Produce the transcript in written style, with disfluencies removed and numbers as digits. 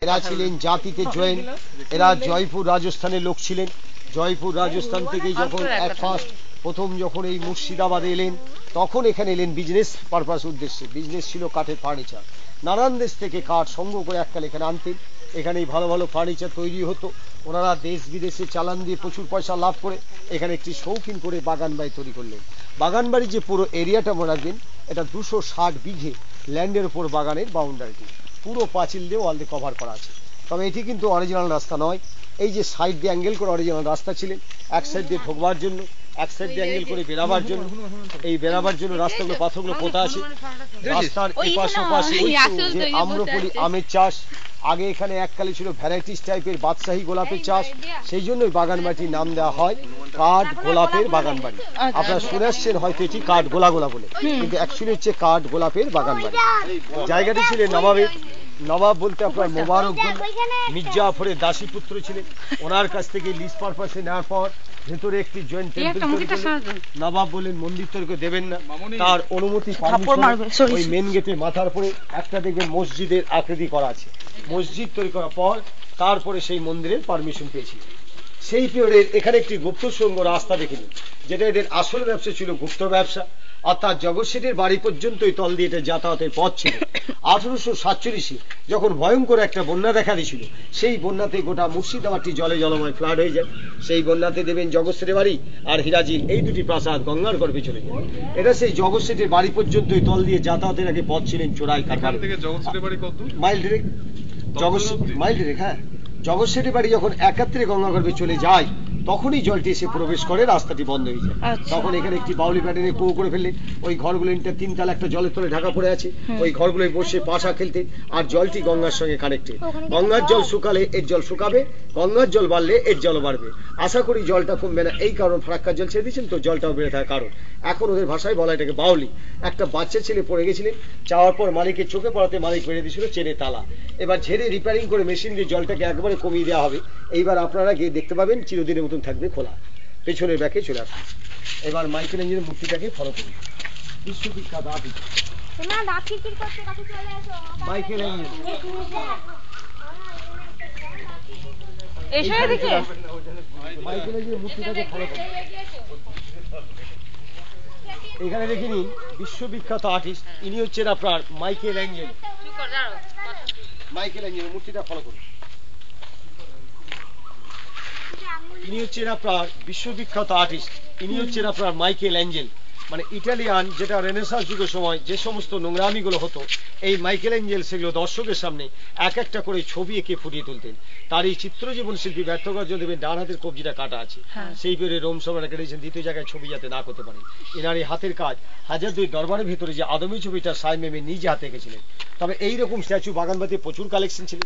এরা ছিলেন জাতিতে জৈন। এরা জয়পুর রাজস্থানের লোক ছিলেন। জয়পুর রাজস্থান থেকেই যখন প্রথম যখন এই মুর্শিদাবাদে এলেন, তখন এখানে এলেন বিজনেস পারপাস উদ্দেশ্যে। বিজনেস ছিল কাঠের ফার্নিচার। নানান দেশ থেকে কাঠ সংগ্রহ করে এককাল এখানে আনতেন। এখানেই ভালো ভালো ফার্নিচার তৈরি হতো। ওনারা দেশ বিদেশে চালান দিয়ে প্রচুর পয়সা লাভ করে এখানে একটি শৌখিন করে বাগান বাড়ি তৈরি করলেন। বাগান বাড়ির যে পুরো এরিয়াটা মনে রাখবেন, এটা 260 বিঘে ল্যান্ডের উপর বাগানের বাউন্ডারিটি পুরো পাঁচিল দিয়ে ওয়াল দিয়ে কভার করা আছে। তবে এটি কিন্তু অরিজিনাল রাস্তা নয়। এই যে সাইড দিয়ে অ্যাঙ্গেল করে অরিজিনাল রাস্তা ছিলেন, এক সাইড দিয়ে ঢোকবার জন্য, এক সাইড দিয়ে অ্যাঙ্গেল করে বেরাবার জন্য। এই বেরাবার জন্য রাস্তাগুলো পাথরগুলো পোতা আছে। রাস্তার এপাশ ওপাশে যে আম্রপলি আমের চাষ, আগে এখানে এককালে ছিল ভ্যারাইটিস টাইপের বাদশাহী গোলাপের চাষ, সেই জন্যই বাগান বাড়ির নাম দেওয়া হয় কাঠ গোলাপের বাগান বাড়ি। আপনারা শুনে আসছেন হয়তো এটি কাঠ গোলা গোলা বলে, কিন্তু অ্যাকচুয়ালি হচ্ছে কাঠ গোলাপের বাগান বাড়ি। জায়গাটি ছিলেন নবাবের। নবাব বলতে আপনার মোবারকগঞ্জ মির্জাফরের দাসী পুত্র ছিলেন। ওনার কাছ থেকে লিজ পারপাসে নেওয়ার পর ভেতরে একটি জয়েন্ট টেম্পল তৈরি করলেন। নবাব বললেন মন্দির তৈরি দেবেন না, তার অনুমতি ওই মেন গেটে মাথার উপরে একটা দেখবেন মসজিদের আকৃতি করা আছে। মসজিদ তৈরি করার পর তারপরে সেই মন্দিরের পারমিশন পেয়েছিল। সেই পিরিয়ডের এখানে একটি গুপ্ত সংঘ রাস্তা দেখিনি, যেটা এদের আসল ব্যবসা ছিল গুপ্ত ব্যবসা। অর্থাৎ জগৎ শেঠের বাড়ি পর্যন্তই তল দিয়ে এটা যাতায়াতের পথ ছিল। 1847 যখন ভয়ঙ্কর একটা বন্যা দেখা দিয়েছিল, সেই বন্যাতে গোটা মুর্শিদাবাদটি জলে জলময় ফ্লাড হয়ে যায়। সেই বন্যাতে দেবেন জগৎ শেঠের বাড়ি আর হিরাজির এই দুটি প্রাসাদ গঙ্গার গর্ভে চলে যায়। এটা সেই জগৎ শেঠের বাড়ি পর্যন্তই তল দিয়ে যাতায়াতের আগে পথ ছিলেন চোরাই কারখানা। Mile direct mile direct. হ্যাঁ, জগৎ শেঠের বাড়ি যখন 71 গঙ্গা গর্ভে চলে যায়, তখনই জলটি এসে প্রবেশ করে, রাস্তাটি বন্ধ হয়ে যায়। তখন এখানে একটি বাউলি প্যাটার্নে কুয়ো করে ফেললেন। ওই ঘরগুলো তিনতলা একটা জলের তলে ঢাকা পড়ে আছে। ওই ঘরগুলোয় বসে পাশা খেলতে, আর জলটি গঙ্গার সঙ্গে কানেক্টেড। গঙ্গার জল শুকালে এর জল শুকাবে, গঙ্গার জল বাড়লে এর জল বাড়বে। আশা করি জলটা কমবে না, এই কারণ ফারাক্কার জল ছেড়ে দিয়েছেন তো জলটাও বেড়ে থাকার কারণ। এখন ওদের ভাষায় বলা এটাকে বাউলি। একটা বাচ্চা ছেলে পড়ে গেছিলেন, চাওয়ার পর মালিকের চোখে পড়াতে মালিক বেড়ে দিয়েছিল চেনে তালা। এবার ঝেড়ে রিপেয়ারিং করে মেশিন দিয়ে জলটাকে একবারে কমিয়ে দেওয়া হবে। এইবার আপনারা গিয়ে দেখতে পাবেন চিরদিনের মতন থাকবে খোলা। পেছনের ব্যাকে চলে আসুন। এবার মাইকেল এঞ্জেলের মূর্তিটাকে ফলো করুন। বিশ্ববিখ্যাত artist Michael Angel. Michael এঞ্জেলের মূর্তিটাকে follow করুন। এখানে দেখে নিন বিশ্ববিখ্যাত আর্টিস্ট, ইনি হচ্ছেন আপনার মাইকেল এঞ্জেল। মাইকেল এঞ্জেলের মূর্তিটা ফলো করুন। ইনি হচ্ছেন আপনার বিশ্ববিখ্যাত আর্টিস্ট, ইনি হচ্ছেন আপনার মাইকেল এঞ্জেল। মানে ইটালিয়ান, যেটা রেনেসাঁস যুগের সময় যে সমস্ত নোংরামিগুলো হতো, এই মাইকেল এঞ্জেল সেগুলো দর্শকের সামনে এক একটা করে ছবি এঁকে ফুটিয়ে তুলতেন। তার এই চিত্রজীবন শিল্পী ব্যর্থ করার জন্য দেবেন ডান হাতের কবজিটা কাটা আছে। সেই পেরে রোম সভা রেখে দিয়েছেন দ্বিতীয় জায়গায় ছবি যাতে না করতে পারে। এনার এই হাতের কাজ হাজারদুই দরবারের ভিতরে যে আদমি ছবিটা সাই মেমে নিজে হাতে এঁকেছিলেন। তবে এইরকম স্ট্যাচু বাগানবাড়িতে প্রচুর কালেকশন ছিল।